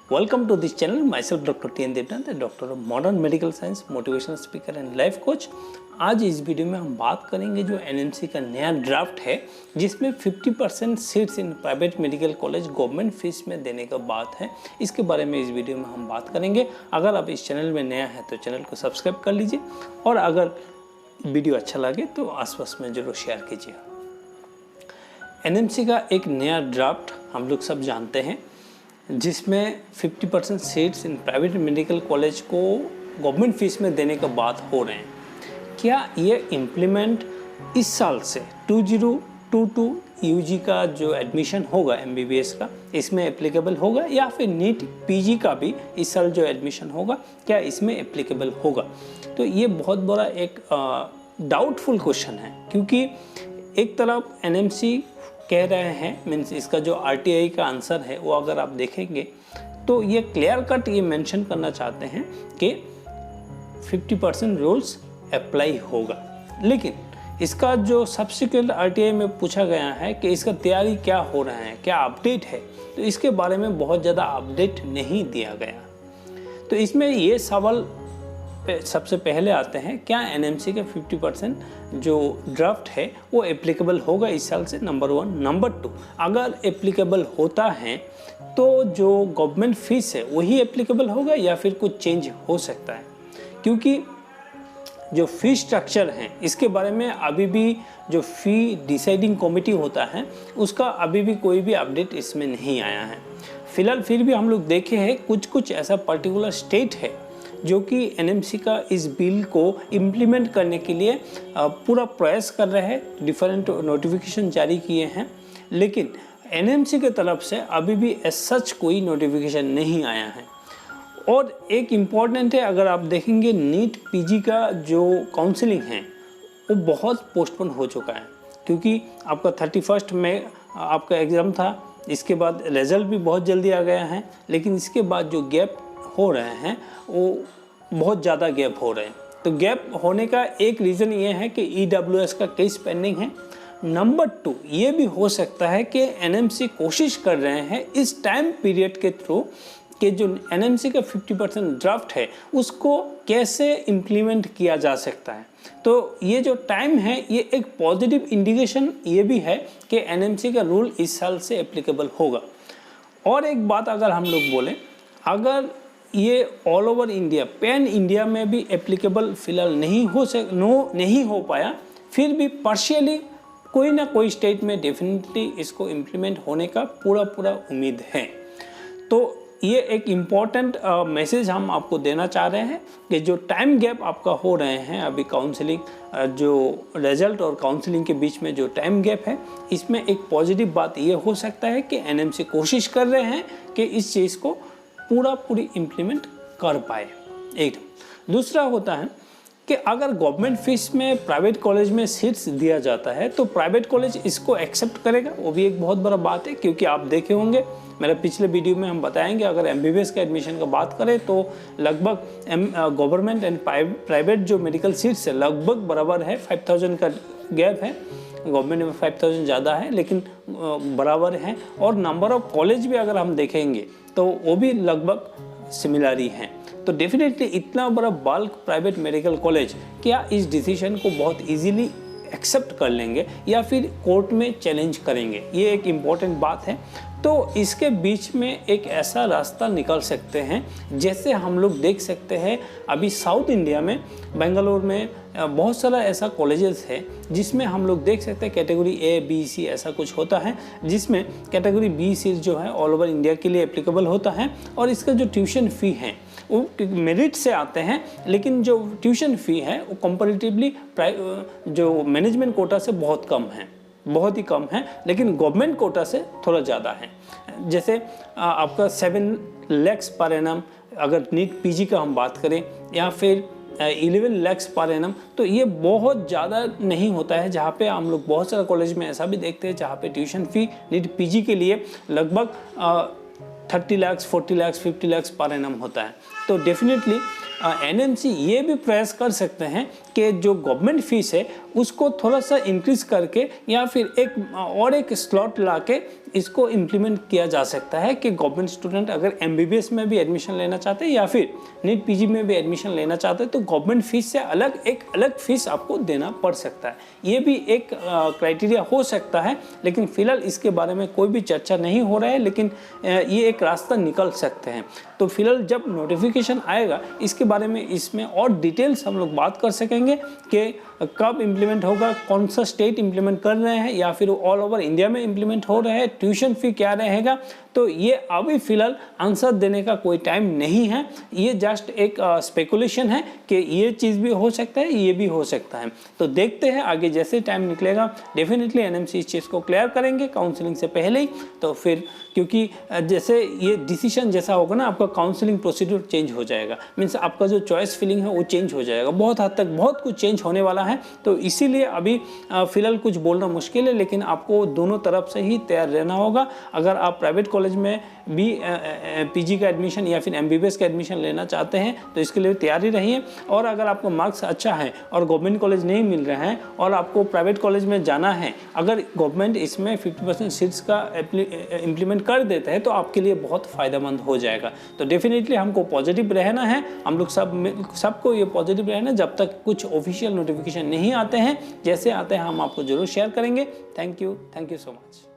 Welcome to this channel. Myself Dr. T. N. Devnath, doctor of modern medical science, motivational speaker and life coach. आज इस video में हम बात करेंगे जो एनएमसी का नया ड्राफ्ट है जिसमें 50% seats in private medical college government fees में देने का बात है। इसके बारे में इस वीडियो में हम बात करेंगे। अगर आप इस चैनल में नया है तो चैनल को सब्सक्राइब कर लीजिए और अगर वीडियो अच्छा लगे तो आसपास में जरूर शेयर कीजिए। एनएमसी का एक नया ड्राफ्ट हम लोग सब जानते हैं जिसमें 50% seats in private medical college को गवर्नमेंट फीस में देने का बात हो रहे हैं। क्या ये इम्प्लीमेंट इस साल से 2022 यूजी का जो एडमिशन होगा एमबीबीएस का इसमें एप्लीकेबल होगा या फिर नीट पीजी का भी इस साल जो एडमिशन होगा क्या इसमें एप्लीकेबल होगा? तो ये बहुत बड़ा एक डाउटफुल क्वेश्चन है, क्योंकि एक तरफ एनएमसी कह रहे हैं, मीन्स इसका जो आरटीआई का आंसर है वो अगर आप देखेंगे तो ये क्लियर कट ये मेंशन करना चाहते हैं कि 50% रूल्स अप्लाई होगा। लेकिन इसका जो सब्सिक्वेंट आरटीआई में पूछा गया है कि इसका तैयारी क्या हो रहा है, क्या अपडेट है, तो इसके बारे में बहुत ज़्यादा अपडेट नहीं दिया गया। तो इसमें ये सवाल सबसे पहले आते हैं, क्या एनएमसी के 50% जो ड्राफ्ट है वो एप्लीकेबल होगा इस साल से? नंबर 1। नंबर 2, अगर एप्लीकेबल होता है तो जो गवर्नमेंट फीस है वही एप्लीकेबल होगा या फिर कुछ चेंज हो सकता है? क्योंकि जो फी स्ट्रक्चर है इसके बारे में अभी भी जो फी डिसाइडिंग कमेटी होता है उसका अभी भी कोई भी अपडेट इसमें नहीं आया है। फिलहाल फिर भी हम लोग देखे हैं कुछ ऐसा पर्टिकुलर स्टेट है जो कि एनएमसी का इस बिल को इम्प्लीमेंट करने के लिए पूरा प्रयास कर रहे हैं, डिफरेंट नोटिफिकेशन जारी किए हैं, लेकिन एनएमसी के तरफ से अभी भी एज सच कोई नोटिफिकेशन नहीं आया है। और एक इम्पॉर्टेंट है, अगर आप देखेंगे नीट पीजी का जो काउंसलिंग है वो बहुत पोस्टपोन हो चुका है, क्योंकि आपका 31 में आपका एग्ज़ाम था, इसके बाद रिजल्ट भी बहुत जल्दी आ गया है, लेकिन इसके बाद जो गैप हो रहे हैं वो बहुत ज़्यादा गैप हो रहे हैं। तो गैप होने का एक रीज़न ये है कि ईडब्ल्यूएस का केस पेंडिंग है। नंबर 2, ये भी हो सकता है कि एनएमसी कोशिश कर रहे हैं इस टाइम पीरियड के थ्रू कि जो एनएमसी का 50% ड्राफ्ट है उसको कैसे इम्प्लीमेंट किया जा सकता है। तो ये जो टाइम है ये एक पॉजिटिव इंडिकेशन ये भी है कि एनएमसी का रूल इस साल से एप्लीकेबल होगा। और एक बात अगर हम लोग बोलें, अगर ये all over India, pan India में भी एप्लीकेबल फिलहाल नहीं हो पाया, फिर भी पार्शियली कोई ना कोई स्टेट में डेफिनेटली इसको इम्प्लीमेंट होने का पूरा उम्मीद है। तो ये एक इम्पॉर्टेंट मैसेज हम आपको देना चाह रहे हैं कि जो टाइम गैप आपका हो रहे हैं अभी काउंसलिंग, जो रिजल्ट और काउंसलिंग के बीच में जो टाइम गैप है, इसमें एक पॉजिटिव बात ये हो सकता है कि एनएमसी कोशिश कर रहे हैं कि इस चीज़ को पूरी इम्प्लीमेंट कर पाए। एक दूसरा होता है कि अगर गवर्नमेंट फीस में प्राइवेट कॉलेज में सीट्स दिया जाता है तो प्राइवेट कॉलेज इसको एक्सेप्ट करेगा, वो भी एक बहुत बड़ा बात है। क्योंकि आप देखे होंगे, मेरे पिछले वीडियो में हम बताएंगे, अगर एमबीबीएस का एडमिशन का बात करें तो लगभग गवर्नमेंट एंड प्राइवेट जो मेडिकल सीट्स है लगभग बराबर है, 5000 का गैप है। गवर्नमेंट में 5000 ज़्यादा है लेकिन बराबर है। और नंबर ऑफ कॉलेज भी अगर हम देखेंगे तो वो भी लगभग सिमिलर ही हैं। तो डेफिनेटली इतना बड़ा बल्क प्राइवेट मेडिकल कॉलेज क्या इस डिसीजन को बहुत इजीली एक्सेप्ट कर लेंगे या फिर कोर्ट में चैलेंज करेंगे, ये एक इम्पॉर्टेंट बात है। तो इसके बीच में एक ऐसा रास्ता निकल सकते हैं, जैसे हम लोग देख सकते हैं अभी साउथ इंडिया में बेंगलोर में बहुत सारा ऐसा कॉलेजेस है जिसमें हम लोग देख सकते हैं कैटेगरी ए बी सी ऐसा कुछ होता है, जिसमें कैटेगरी बी सी जो है ऑल ओवर इंडिया के लिए एप्लीकेबल होता है। और इसका जो ट्यूशन फ़ी है वो मेरिट से आते हैं, लेकिन जो ट्यूशन फ़ी है वो कंपैरेटिवली जो मैनेजमेंट कोटा से बहुत कम है, बहुत ही कम है, लेकिन गवर्नमेंट कोटा से थोड़ा ज़्यादा है। जैसे आपका 7 लाख पर एनम अगर नीट पीजी का हम बात करें, या फिर 11 लाख पर एनम, तो ये बहुत ज़्यादा नहीं होता है। जहाँ पे हम लोग बहुत सारे कॉलेज में ऐसा भी देखते हैं जहाँ पे ट्यूशन फ़ी नीट पीजी के लिए लगभग 30 लाख, 40 लाख, 50 लाख पर एनम होता है। तो डेफिनेटली एनएमसी ये भी प्रयास कर सकते हैं कि जो गवर्नमेंट फीस है उसको थोड़ा सा इंक्रीज करके या फिर एक स्लॉट लाके इसको इम्प्लीमेंट किया जा सकता है कि गवर्नमेंट स्टूडेंट अगर एमबीबीएस में भी एडमिशन लेना चाहते हैं या फिर नीट पीजी में भी एडमिशन लेना चाहते हैं तो गवर्नमेंट फीस से एक अलग फीस आपको देना पड़ सकता है। ये भी एक क्राइटेरिया हो सकता है, लेकिन फिलहाल इसके बारे में कोई भी चर्चा नहीं हो रहा है, लेकिन ये एक रास्ता निकल सकते हैं। तो फिलहाल जब नोटिफिकेशन आएगा इसके बारे में इसमें और डिटेल्स हम लोग बात कर सकेंगे कि कब इम्प्लीमेंट होगा, कौन सा स्टेट इम्प्लीमेंट कर रहे हैं या फिर ऑल ओवर इंडिया में इम्प्लीमेंट हो रहे हैं, ट्यूशन फी क्या रहेगा। तो ये अभी फिलहाल आंसर देने का कोई टाइम नहीं है, ये जस्ट एक स्पेकुलेशन है कि ये चीज़ भी हो सकता है, ये भी हो सकता है। तो देखते हैं आगे जैसे टाइम निकलेगा, डेफिनेटली एनएमसी इस चीज़ को क्लियर करेंगे काउंसलिंग से पहले ही। तो फिर क्योंकि जैसे ये डिसीजन जैसा होगा ना, आपका काउंसलिंग प्रोसीड्यूर चेंज हो जाएगा, मीन्स आपका जो चॉइस फिलिंग है वो चेंज हो जाएगा, बहुत हद तक बहुत कुछ चेंज होने वाला है। तो इसीलिए अभी फिलहाल कुछ बोलना मुश्किल है, लेकिन आपको दोनों तरफ से ही तैयार रहना होगा। अगर आप प्राइवेट कॉलेज में भी पीजी का एडमिशन या फिर एमबीबीएस का एडमिशन लेना चाहते हैं तो इसके लिए तैयारी रहिए। और अगर आपका मार्क्स अच्छा है और गवर्नमेंट कॉलेज नहीं मिल रहा है और आपको प्राइवेट कॉलेज में जाना है, अगर गवर्नमेंट इसमें 50% सीट्स का इम्प्लीमेंट कर देता है तो आपके लिए बहुत फ़ायदेमंद हो जाएगा। तो डेफिनेटली हमको पॉजिटिव रहना है, हम लोग सबको ये पॉजिटिव रहना है। जब तक कुछ ऑफिशियल नोटिफिकेशन नहीं आते हैं, जैसे आते हैं हम आपको जरूर शेयर करेंगे। Thank you so much.